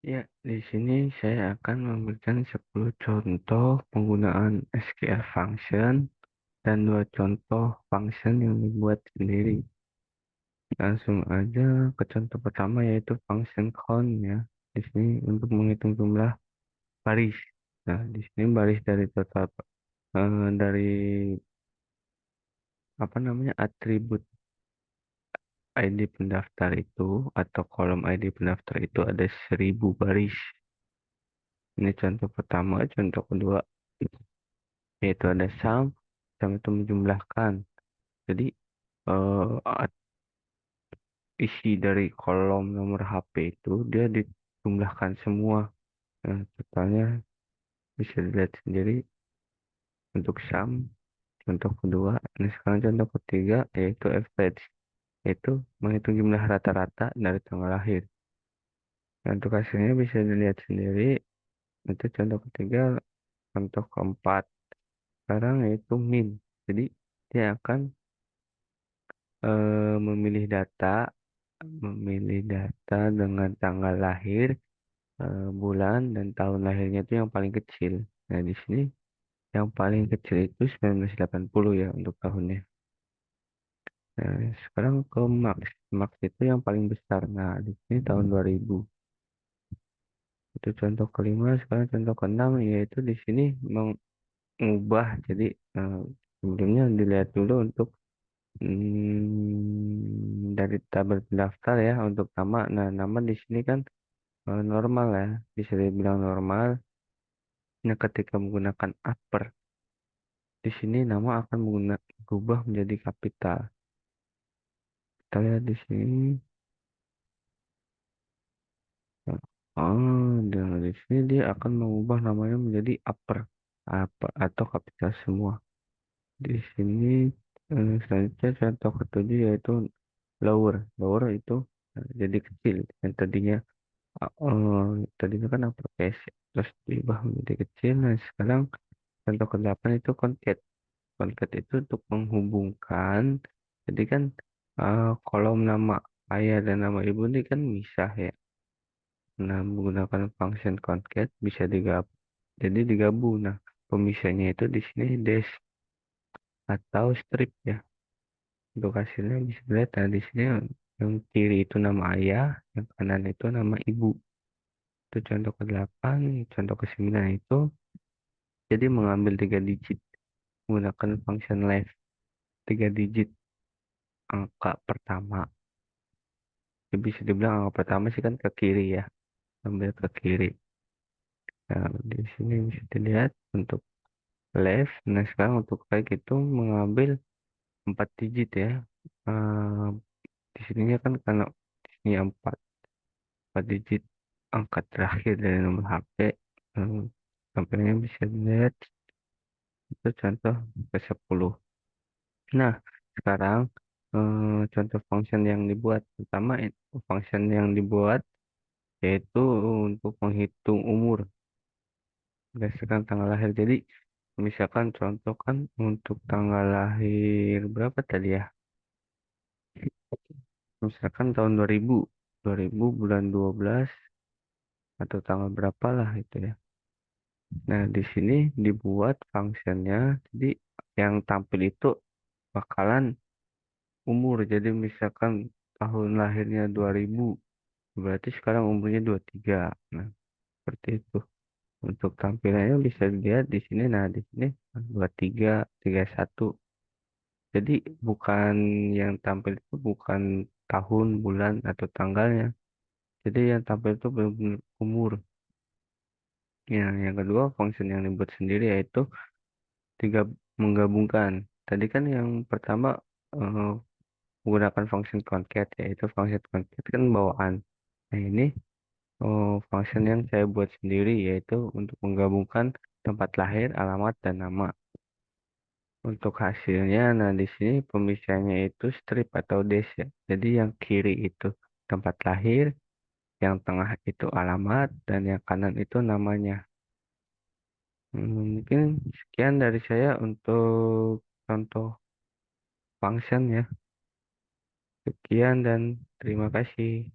Ya, di sini saya akan memberikan 10 contoh penggunaan SQL function dan 2 contoh function yang dibuat sendiri. Langsung aja ke contoh pertama yaitu function count ya. Di sini untuk menghitung jumlah baris. Nah, di sini baris dari total dari apa namanya atribut ID pendaftar itu atau kolom ID pendaftar itu ada 1000 baris. Ini contoh pertama. Contoh kedua yaitu ada sum. Sum itu menjumlahkan. Jadi isi dari kolom nomor HP itu dia dijumlahkan semua. Nah, totalnya bisa dilihat sendiri untuk sum. Contoh kedua. Nah, sekarang contoh ketiga yaitu average, yaitu menghitung jumlah rata-rata dari tanggal lahir. Nah, untuk hasilnya bisa dilihat sendiri. Itu contoh ketiga. Contoh keempat sekarang yaitu min. Jadi dia akan memilih data dengan tanggal lahir, bulan dan tahun lahirnya itu yang paling kecil. Nah, di sini yang paling kecil itu 1980 ya untuk tahunnya. Nah, sekarang ke max. Max itu yang paling besar. Nah, di sini tahun 2000. Itu contoh kelima. Sekarang contoh keenam yaitu di sini mengubah. Jadi sebelumnya dilihat dulu untuk dari tabel pendaftar ya untuk nama. Nah, nama di sini kan normal ya, bisa dibilang normal. Nah, ketika menggunakan upper, di sini nama akan berubah menjadi kapital. Kita lihat di sini. Dan di sini dia akan mengubah namanya menjadi upper, apa atau kapital semua. Di sini selanjutnya contoh ketujuh yaitu lower. Lower itu jadi kecil. Yang tadinya kan uppercase, terus diubah menjadi kecil. Nah, sekarang contoh ke-8 itu concat. Concat itu untuk menghubungkan. Jadi kan kolom nama ayah dan nama ibu ini kan misah ya. Nah, menggunakan function concat bisa digabung. Jadi digabung. Nah, pemisahnya itu di sini dash atau strip ya. Untuk hasilnya bisa dilihat. Nah, di sini yang kiri itu nama ayah, yang kanan itu nama ibu. Itu contoh ke-8. Contoh ke-9 itu jadi mengambil 3 digit menggunakan function left. 3 digit angka pertama. Jadi bisa dibilang angka pertama sih kan ke kiri ya. Ambil ke kiri. Nah, di sini bisa dilihat untuk left. Nah, sekarang untuk right itu mengambil 4 digit ya. Eh, di sininya kan karena di sini 4 digit angka terakhir dari nomor HP. Eh, Tampilnya bisa dilihat itu contoh ke-10. Nah, sekarang contoh function yang dibuat. Pertama, function yang dibuat yaitu untuk menghitung umur berdasarkan tanggal lahir. Jadi, misalkan contoh kan untuk tanggal lahir berapa tadi ya? Misalkan tahun 2000, 2000 bulan 12 atau tanggal berapa lah itu ya. Nah, di sini dibuat fungsinya. Jadi, yang tampil itu bakalan umur. Jadi, misalkan tahun lahirnya 2000, berarti sekarang umurnya 23. Nah, seperti itu. Untuk tampilannya bisa dilihat di sini. Nah, di sini 23, 31. Jadi bukan yang tampil itu bukan tahun, bulan, atau tanggalnya. Jadi yang tampil itu benar-benar umur. Yang kedua, fungsi yang dibuat sendiri yaitu tiga menggabungkan. Tadi kan yang pertama eh, menggunakan fungsi concat, yaitu fungsi concat kan bawaan. Nah, ini fungsi yang saya buat sendiri yaitu untuk menggabungkan tempat lahir, alamat, dan nama. Untuk hasilnya, nah di sini pemisahnya itu strip atau dash ya. Jadi yang kiri itu tempat lahir, yang tengah itu alamat, dan yang kanan itu namanya. Mungkin sekian dari saya untuk contoh function ya. Sekian dan terima kasih.